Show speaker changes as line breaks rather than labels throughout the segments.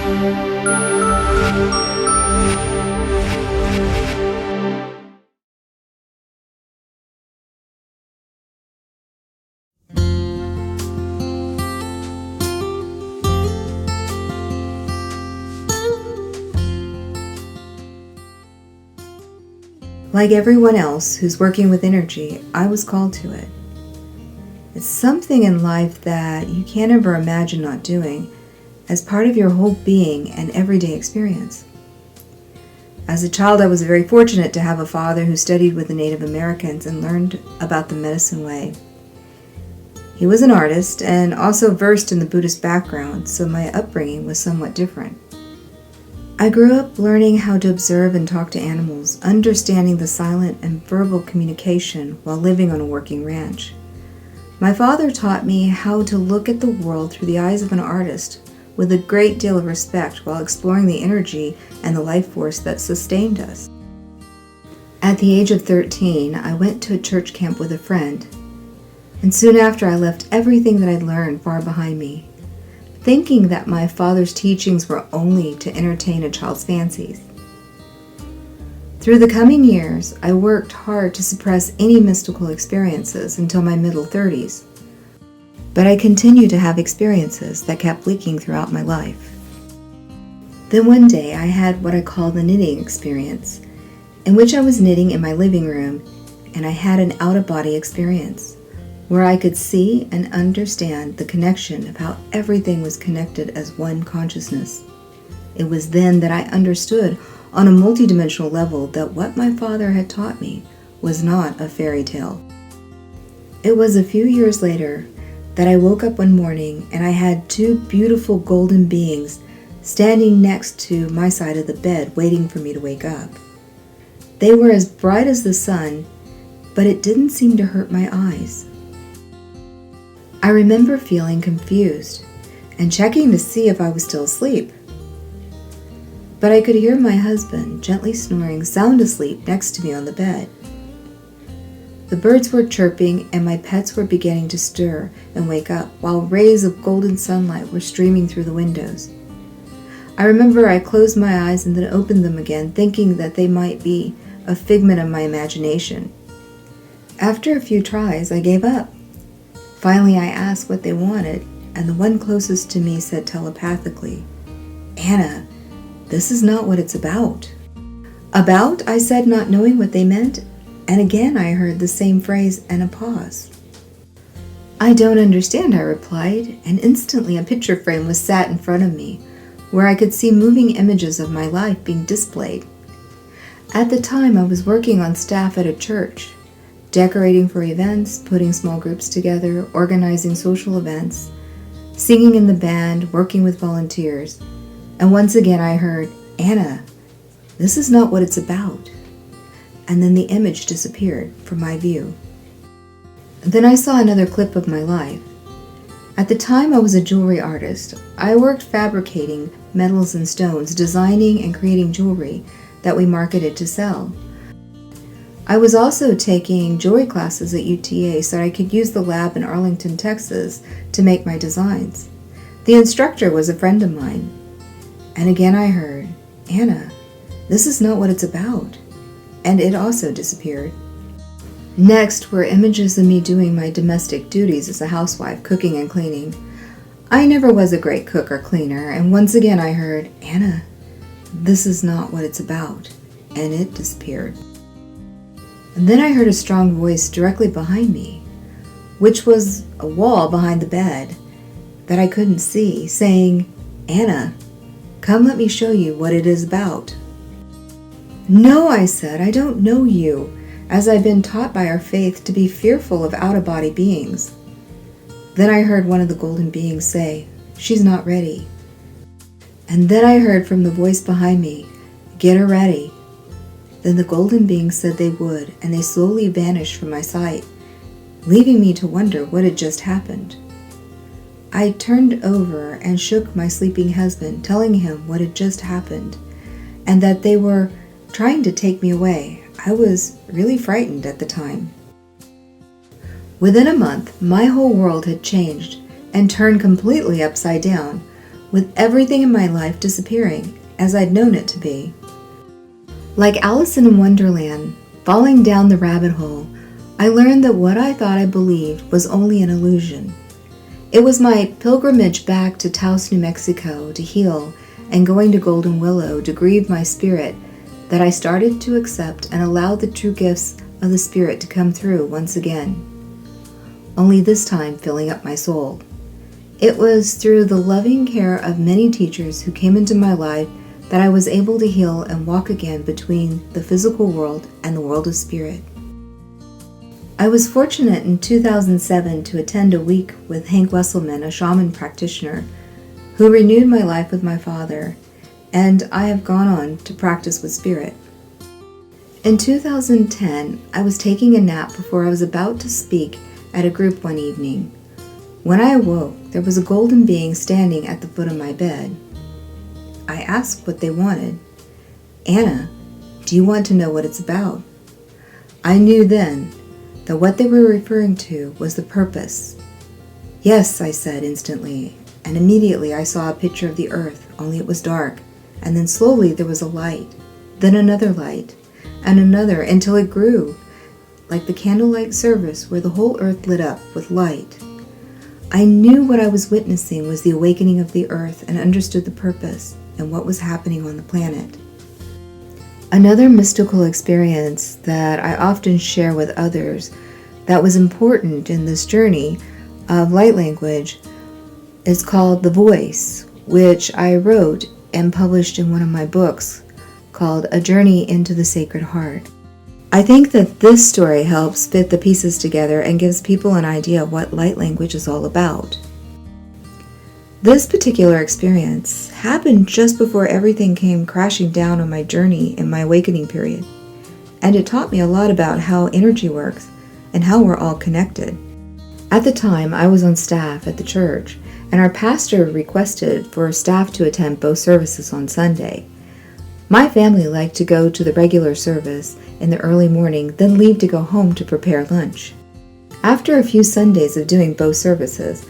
Like everyone else who's working with energy, I was called to it. It's something in life that you can't ever imagine not doing as part of your whole being and everyday experience. As a child, I was very fortunate to have a father who studied with the Native Americans and learned about the medicine way. He was an artist and also versed in the Buddhist background, so my upbringing was somewhat different. I grew up learning how to observe and talk to animals, understanding the silent and verbal communication while living on a working ranch. My father taught me how to look at the world through the eyes of an artist with a great deal of respect while exploring the energy and the life force that sustained us. At the age of 13, I went to a church camp with a friend, and soon after I left everything that I'd learned far behind me, thinking that my father's teachings were only to entertain a child's fancies. Through the coming years, I worked hard to suppress any mystical experiences until my middle 30s, but I continued to have experiences that kept leaking throughout my life. Then one day I had what I call the knitting experience, in which I was knitting in my living room, and I had an out-of-body experience where I could see and understand the connection of how everything was connected as one consciousness. It was then that I understood on a multidimensional level that what my father had taught me was not a fairy tale. It was a few years later that I woke up one morning and I had two beautiful golden beings standing next to my side of the bed waiting for me to wake up. They were as bright as the sun, but it didn't seem to hurt my eyes. I remember feeling confused and checking to see if I was still asleep. But I could hear my husband gently snoring sound asleep next to me on the bed. The birds were chirping and my pets were beginning to stir and wake up while rays of golden sunlight were streaming through the windows. I remember I closed my eyes and then opened them again, thinking that they might be a figment of my imagination. After a few tries, I gave up. Finally, I asked what they wanted, and the one closest to me said telepathically, "Anna, this is not what it's about." "About?" I said, not knowing what they meant, and again I heard the same phrase and a pause. "I don't understand," I replied, and instantly a picture frame was sat in front of me, where I could see moving images of my life being displayed. At the time, I was working on staff at a church, decorating for events, putting small groups together, organizing social events, singing in the band, working with volunteers. And once again I heard, "Anna, this is not what it's about." And then the image disappeared from my view. Then I saw another clip of my life. At the time I was a jewelry artist. I worked fabricating metals and stones, designing and creating jewelry that we marketed to sell. I was also taking jewelry classes at UTA so I could use the lab in Arlington, Texas to make my designs. The instructor was a friend of mine. And again I heard, "Anna, this is not what it's about." And it also disappeared. Next were images of me doing my domestic duties as a housewife, cooking and cleaning. I never was a great cook or cleaner, and once again I heard, "Anna, this is not what it's about." And it disappeared. And then I heard a strong voice directly behind me, which was a wall behind the bed that I couldn't see, saying, "Anna, come let me show you what it is about." "No," I said, "I don't know you, as I've been taught by our faith to be fearful of out-of-body beings." Then I heard one of the golden beings say, "She's not ready." And then I heard from the voice behind me, "Get her ready." Then the golden beings said they would, and they slowly vanished from my sight, leaving me to wonder what had just happened. I turned over and shook my sleeping husband, telling him what had just happened, and that they were trying to take me away. I was really frightened at the time. Within a month, my whole world had changed and turned completely upside down, with everything in my life disappearing as I'd known it to be. Like Alice in Wonderland, falling down the rabbit hole, I learned that what I thought I believed was only an illusion. It was my pilgrimage back to Taos, New Mexico to heal and going to Golden Willow to grieve my spirit that I started to accept and allow the true gifts of the Spirit to come through once again, only this time filling up my soul. It was through the loving care of many teachers who came into my life that I was able to heal and walk again between the physical world and the world of spirit. I was fortunate in 2007 to attend a week with Hank Wesselman, a shaman practitioner, who renewed my life with my father, and I have gone on to practice with spirit. In 2010, I was taking a nap before I was about to speak at a group one evening. When I awoke, there was a golden being standing at the foot of my bed. I asked what they wanted. "Anna, do you want to know what it's about?" I knew then that what they were referring to was the purpose. "Yes," I said instantly, and immediately I saw a picture of the earth, only it was dark, and then slowly there was a light, then another light, and another, until it grew, like the candlelight service where the whole earth lit up with light. I knew what I was witnessing was the awakening of the earth and understood the purpose and what was happening on the planet. Another mystical experience that I often share with others that was important in this journey of light language is called The Voice, which I wrote and published in one of my books called A Journey into the Sacred Heart. I think that this story helps fit the pieces together and gives people an idea of what light language is all about. This particular experience happened just before everything came crashing down on my journey in my awakening period, and it taught me a lot about how energy works and how we're all connected. At the time, I was on staff at the church, and our pastor requested for staff to attend both services on Sunday. My family liked to go to the regular service in the early morning, then leave to go home to prepare lunch. After a few Sundays of doing both services,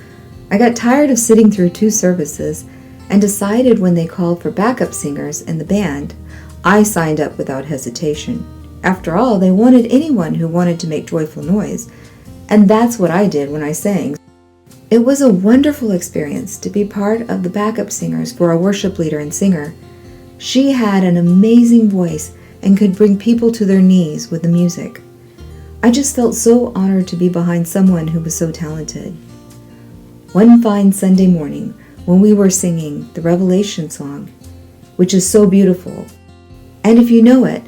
I got tired of sitting through 2 services and decided when they called for backup singers in the band, I signed up without hesitation. After all, they wanted anyone who wanted to make joyful noise, and that's what I did when I sang. It was a wonderful experience to be part of the backup singers for our worship leader and singer. She had an amazing voice and could bring people to their knees with the music. I just felt so honored to be behind someone who was so talented. One fine Sunday morning, when we were singing the Revelation song, which is so beautiful, and if you know it,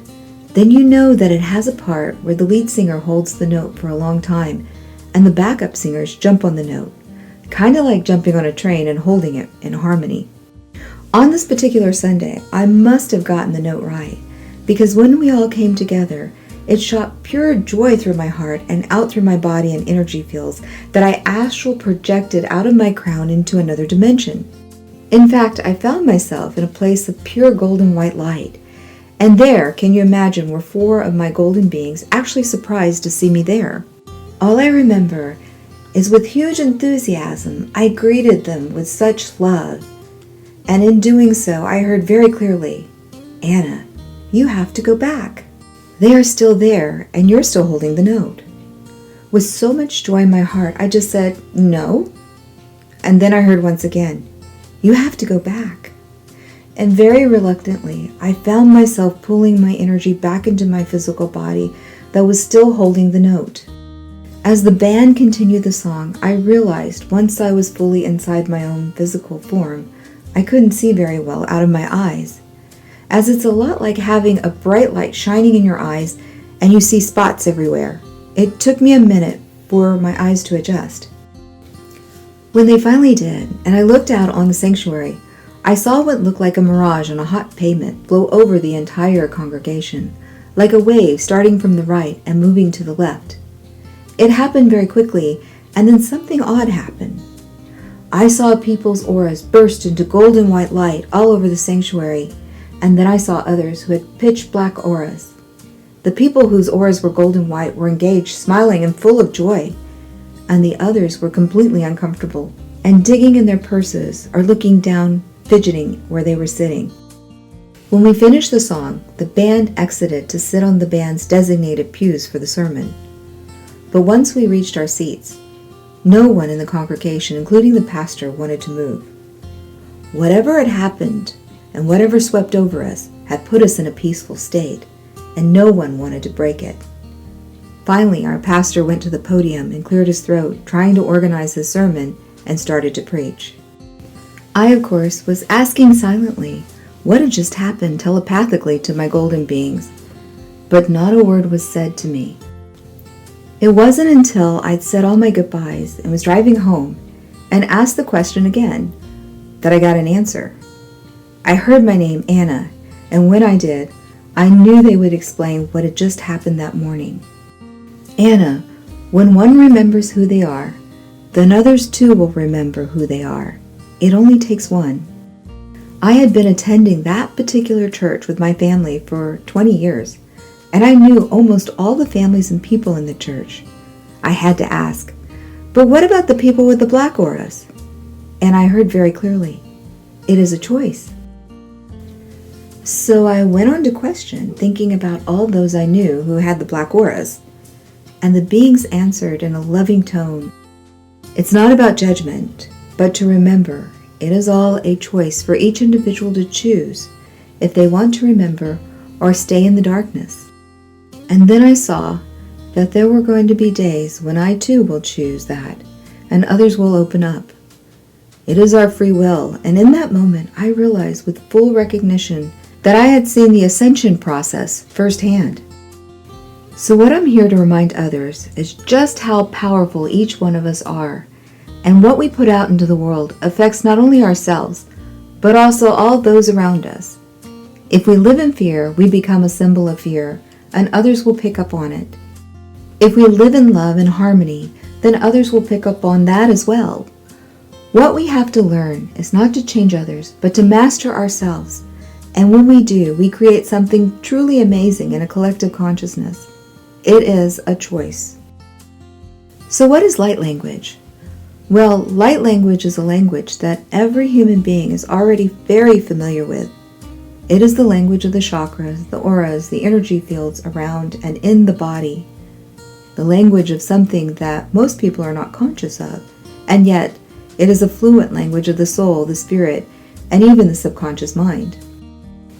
then you know that it has a part where the lead singer holds the note for a long time, and the backup singers jump on the note, kind of like jumping on a train and holding it in harmony. On this particular Sunday, I must have gotten the note right, because when we all came together, it shot pure joy through my heart and out through my body and energy fields that I astral projected out of my crown into another dimension. In fact, I found myself in a place of pure golden white light. And there, can you imagine, were 4 of my golden beings actually surprised to see me there. All I remember is with huge enthusiasm, I greeted them with such love. And in doing so, I heard very clearly, "Anna, you have to go back. They are still there, and you're still holding the note." With so much joy in my heart, I just said, "No." And then I heard once again, "You have to go back." And very reluctantly, I found myself pulling my energy back into my physical body that was still holding the note. As the band continued the song, I realized once I was fully inside my own physical form, I couldn't see very well out of my eyes, as it's a lot like having a bright light shining in your eyes and you see spots everywhere. It took me a minute for my eyes to adjust. When they finally did, and I looked out on the sanctuary, I saw what looked like a mirage on a hot pavement blow over the entire congregation, like a wave starting from the right and moving to the left. It happened very quickly, and then something odd happened. I saw people's auras burst into golden white light all over the sanctuary, and then I saw others who had pitch black auras. The people whose auras were golden white were engaged, smiling and full of joy, and the others were completely uncomfortable and digging in their purses or looking down, fidgeting where they were sitting. When we finished the song, the band exited to sit on the band's designated pews for the sermon. But once we reached our seats, no one in the congregation, including the pastor, wanted to move. Whatever had happened and whatever swept over us had put us in a peaceful state, and no one wanted to break it. Finally, our pastor went to the podium and cleared his throat, trying to organize his sermon, and started to preach. I, of course, was asking silently what had just happened telepathically to my golden beings, but not a word was said to me. It wasn't until I'd said all my goodbyes and was driving home and asked the question again that I got an answer. I heard my name, Anna, and when I did, I knew they would explain what had just happened that morning. Anna, when one remembers who they are, then others too will remember who they are. It only takes one. I had been attending that particular church with my family for 20 years, and I knew almost all the families and people in the church. I had to ask, but what about the people with the black auras? And I heard very clearly, it is a choice. So I went on to question, thinking about all those I knew who had the black auras, and the beings answered in a loving tone, it's not about judgment, but to remember, it is all a choice for each individual to choose if they want to remember or stay in the darkness. And then I saw that there were going to be days when I too will choose that, and others will open up. It is our free will, and in that moment I realized with full recognition that I had seen the ascension process firsthand. So what I'm here to remind others is just how powerful each one of us are, and what we put out into the world affects not only ourselves, but also all those around us. If we live in fear, we become a symbol of fear, and others will pick up on it. If we live in love and harmony, then others will pick up on that as well. What we have to learn is not to change others, but to master ourselves. And when we do, we create something truly amazing in a collective consciousness. It is a choice. So what is light language? Well, light language is a language that every human being is already very familiar with. It is the language of the chakras, the auras, the energy fields around and in the body. The language of something that most people are not conscious of, and yet it is a fluent language of the soul, the spirit, and even the subconscious mind.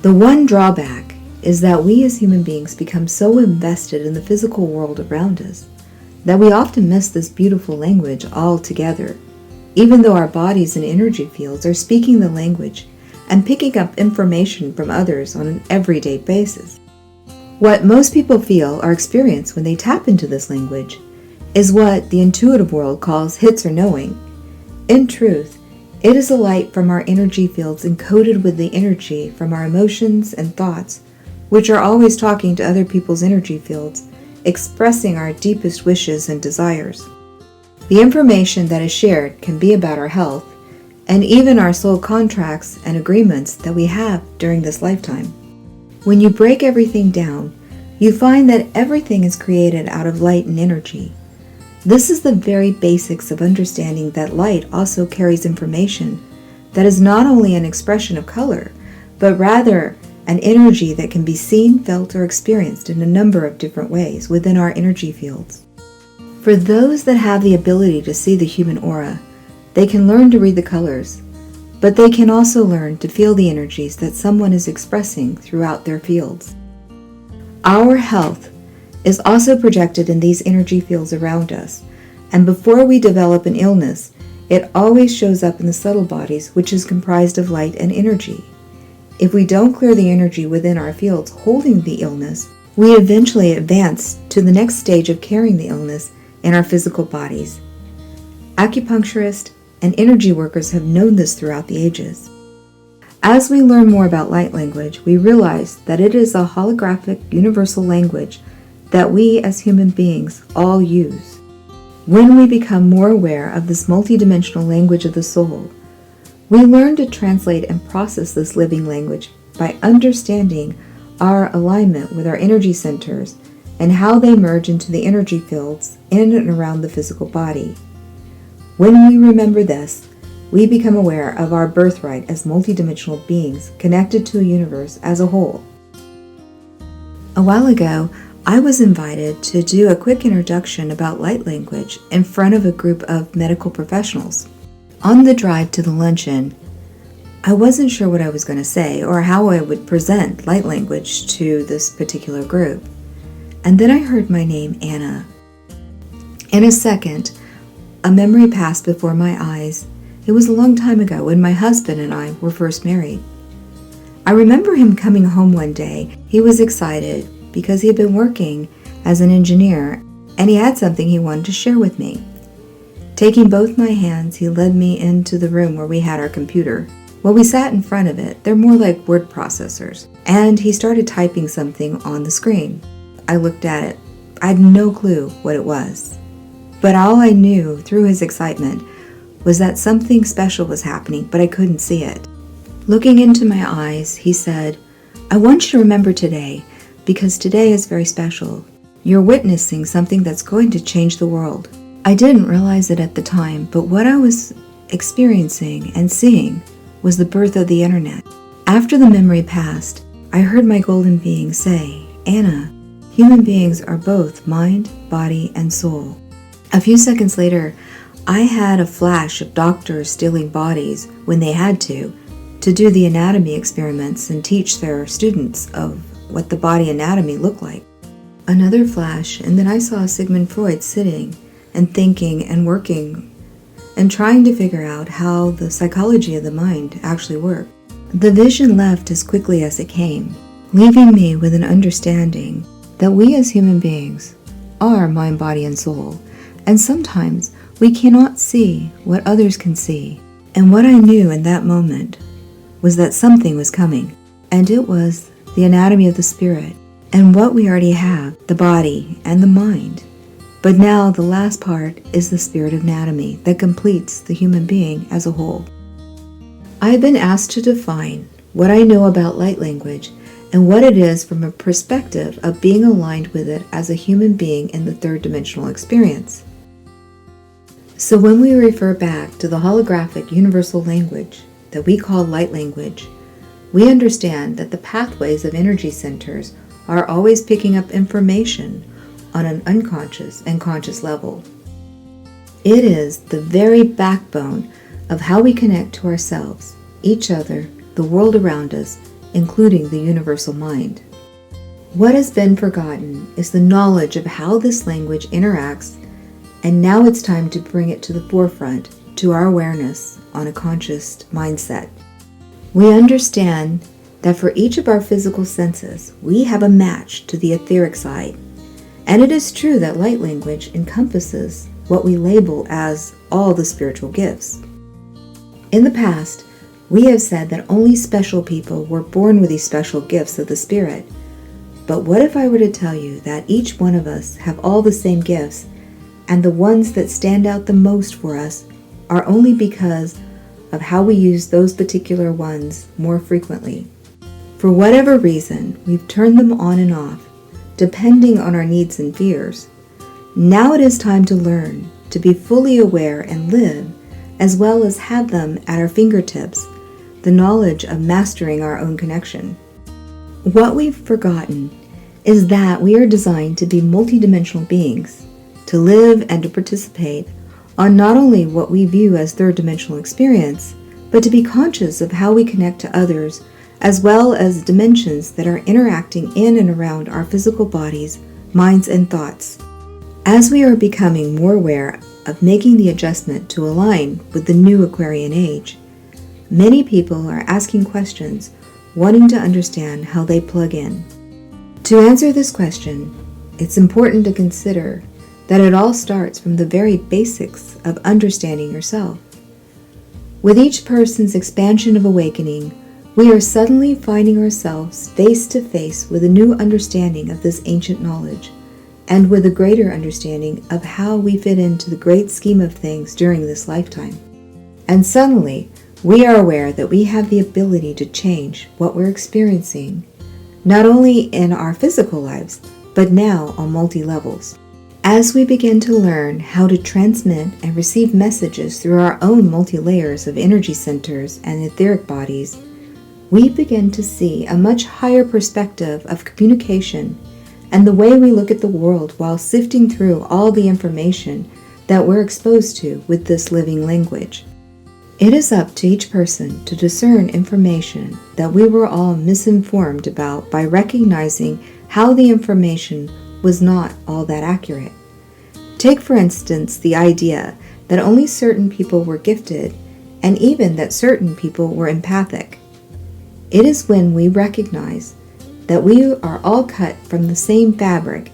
The one drawback is that we as human beings become so invested in the physical world around us that we often miss this beautiful language altogether, even though our bodies and energy fields are speaking the language and picking up information from others on an everyday basis. What most people feel or experience when they tap into this language is what the intuitive world calls hits or knowing. In truth, it is a light from our energy fields encoded with the energy from our emotions and thoughts, which are always talking to other people's energy fields, expressing our deepest wishes and desires. The information that is shared can be about our health, and even our soul contracts and agreements that we have during this lifetime. When you break everything down, you find that everything is created out of light and energy. This is the very basics of understanding that light also carries information that is not only an expression of color, but rather an energy that can be seen, felt, or experienced in a number of different ways within our energy fields. For those that have the ability to see the human aura, they can learn to read the colors, but they can also learn to feel the energies that someone is expressing throughout their fields. Our health is also projected in these energy fields around us, and before we develop an illness, it always shows up in the subtle bodies, which is comprised of light and energy. If we don't clear the energy within our fields holding the illness, we eventually advance to the next stage of carrying the illness in our physical bodies. Acupuncturists and energy workers have known this throughout the ages. As we learn more about light language, we realize that it is a holographic universal language that we as human beings all use. When we become more aware of this multidimensional language of the soul, we learn to translate and process this living language by understanding our alignment with our energy centers and how they merge into the energy fields in and around the physical body. When we remember this, we become aware of our birthright as multidimensional beings connected to a universe as a whole. A while ago, I was invited to do a quick introduction about light language in front of a group of medical professionals. On the drive to the luncheon, I wasn't sure what I was going to say or how I would present light language to this particular group. And then I heard my name, Anna. In a second, a memory passed before my eyes. It was a long time ago when my husband and I were first married. I remember him coming home one day. He was excited because he had been working as an engineer and he had something he wanted to share with me. Taking both my hands, he led me into the room where we had our computer. Well, we sat in front of it. They're more like word processors. And he started typing something on the screen. I looked at it. I had no clue what it was. But all I knew through his excitement was that something special was happening, but I couldn't see it. Looking into my eyes, he said, "I want you to remember today, because today is very special. You're witnessing something that's going to change the world." I didn't realize it at the time, but what I was experiencing and seeing was the birth of the internet. After the memory passed, I heard my golden being say, "Anna, human beings are both mind, body, and soul." A few seconds later, I had a flash of doctors stealing bodies when they had to do the anatomy experiments and teach their students of what the body anatomy looked like. Another flash, and then I saw Sigmund Freud sitting and thinking and working and trying to figure out how the psychology of the mind actually worked. The vision left as quickly as it came, leaving me with an understanding that we as human beings are mind, body, and soul, and sometimes we cannot see what others can see. And what I knew in that moment was that something was coming, and it was the anatomy of the spirit, and what we already have, the body and the mind. But now the last part is the spirit anatomy that completes the human being as a whole. I have been asked to define what I know about light language and what it is from a perspective of being aligned with it as a human being in the third dimensional experience. So when we refer back to the holographic universal language that we call light language, we understand that the pathways of energy centers are always picking up information on an unconscious and conscious level. It is the very backbone of how we connect to ourselves, each other, the world around us, including the universal mind. What has been forgotten is the knowledge of how this language interacts, and now it's time to bring it to the forefront, to our awareness on a conscious mindset. We understand that for each of our physical senses, we have a match to the etheric side. And it is true that light language encompasses what we label as all the spiritual gifts. In the past, we have said that only special people were born with these special gifts of the spirit. But what if I were to tell you that each one of us have all the same gifts, and the ones that stand out the most for us are only because of how we use those particular ones more frequently? For whatever reason, we've turned them on and off, depending on our needs and fears. Now it is time to learn to be fully aware and live, as well as have them at our fingertips, the knowledge of mastering our own connection. What we've forgotten is that we are designed to be multidimensional beings, to live and to participate on not only what we view as third dimensional experience, but to be conscious of how we connect to others, as well as dimensions that are interacting in and around our physical bodies, minds, and thoughts. As we are becoming more aware of making the adjustment to align with the new Aquarian age, many people are asking questions, wanting to understand how they plug in. To answer this question, it's important to consider that it all starts from the very basics of understanding yourself. With each person's expansion of awakening, we are suddenly finding ourselves face to face with a new understanding of this ancient knowledge, and with a greater understanding of how we fit into the great scheme of things during this lifetime. And suddenly, we are aware that we have the ability to change what we're experiencing, not only in our physical lives, but now on multi-levels. As we begin to learn how to transmit and receive messages through our own multi-layers of energy centers and etheric bodies, we begin to see a much higher perspective of communication and the way we look at the world while sifting through all the information that we're exposed to with this living language. It is up to each person to discern information that we were all misinformed about by recognizing how the information was not all that accurate. Take, for instance, the idea that only certain people were gifted, and even that certain people were empathic. It is when we recognize that we are all cut from the same fabric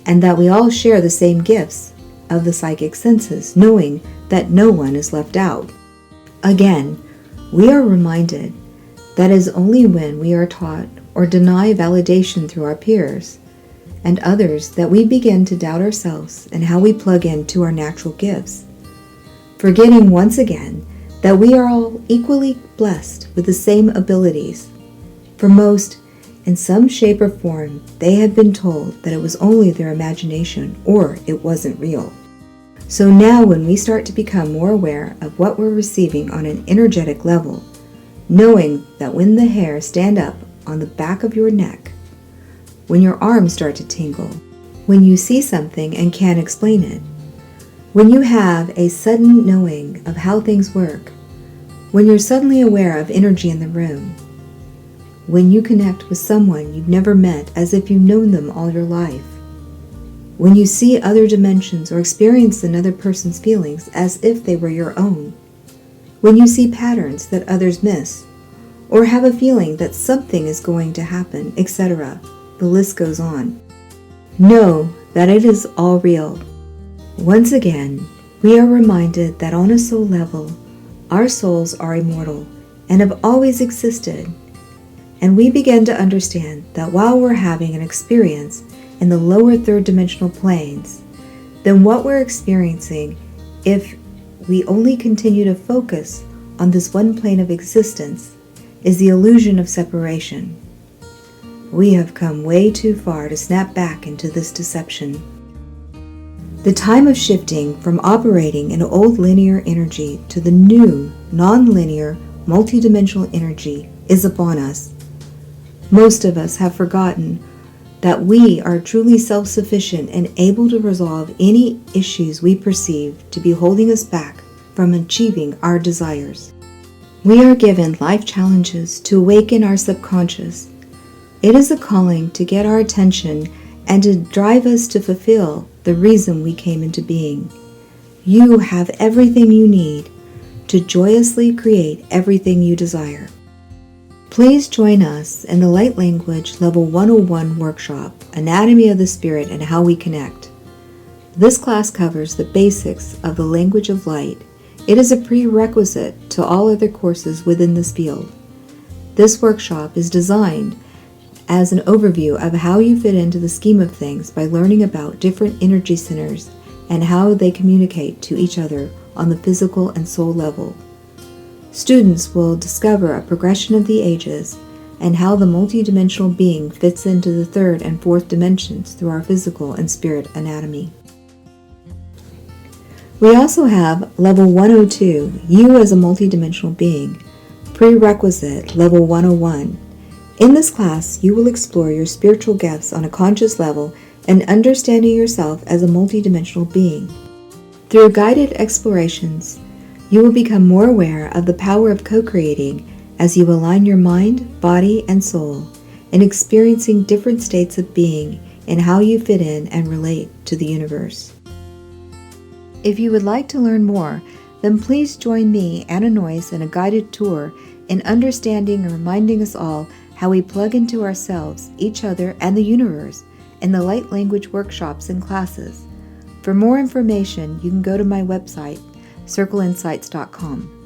and that we all share the same gifts of the psychic senses, knowing that no one is left out. Again, we are reminded that it is only when we are taught or deny validation through our peers and others that we begin to doubt ourselves and how we plug into our natural gifts, forgetting once again that we are all equally blessed with the same abilities. For most, in some shape or form, they have been told that it was only their imagination or it wasn't real. So now when we start to become more aware of what we're receiving on an energetic level, knowing that when the hairs stand up on the back of your neck, when your arms start to tingle, when you see something and can't explain it, when you have a sudden knowing of how things work, when you're suddenly aware of energy in the room, when you connect with someone you've never met as if you've known them all your life, when you see other dimensions or experience another person's feelings as if they were your own, when you see patterns that others miss, or have a feeling that something is going to happen, etc. The list goes on. Know that it is all real. Once again, we are reminded that on a soul level, our souls are immortal and have always existed. And we begin to understand that while we're having an experience in the lower third dimensional planes, then what we're experiencing, if we only continue to focus on this one plane of existence, is the illusion of separation. We have come way too far to snap back into this deception. The time of shifting from operating in old linear energy to the new, non-linear, multidimensional energy is upon us. Most of us have forgotten that we are truly self-sufficient and able to resolve any issues we perceive to be holding us back from achieving our desires. We are given life challenges to awaken our subconscious. It is a calling to get our attention and to drive us to fulfill the reason we came into being. You have everything you need to joyously create everything you desire. Please join us in the Light Language Level 101 workshop, Anatomy of the Spirit and How We Connect. This class covers the basics of the language of light. It is a prerequisite to all other courses within this field. This workshop is designed as an overview of how you fit into the scheme of things by learning about different energy centers and how they communicate to each other on the physical and soul level. Students will discover a progression of the ages and how the multidimensional being fits into the third and fourth dimensions through our physical and spirit anatomy. We also have Level 102, You as a Multidimensional Being, Prerequisite Level 101. In this class, you will explore your spiritual gifts on a conscious level and understanding yourself as a multidimensional being. Through guided explorations, you will become more aware of the power of co-creating as you align your mind, body, and soul in experiencing different states of being and how you fit in and relate to the universe. If you would like to learn more, then please join me, Noyce, in a guided tour in understanding and reminding us all how we plug into ourselves, each other, and the universe in the Light Language workshops and classes. For more information, you can go to my website, circleinsights.com.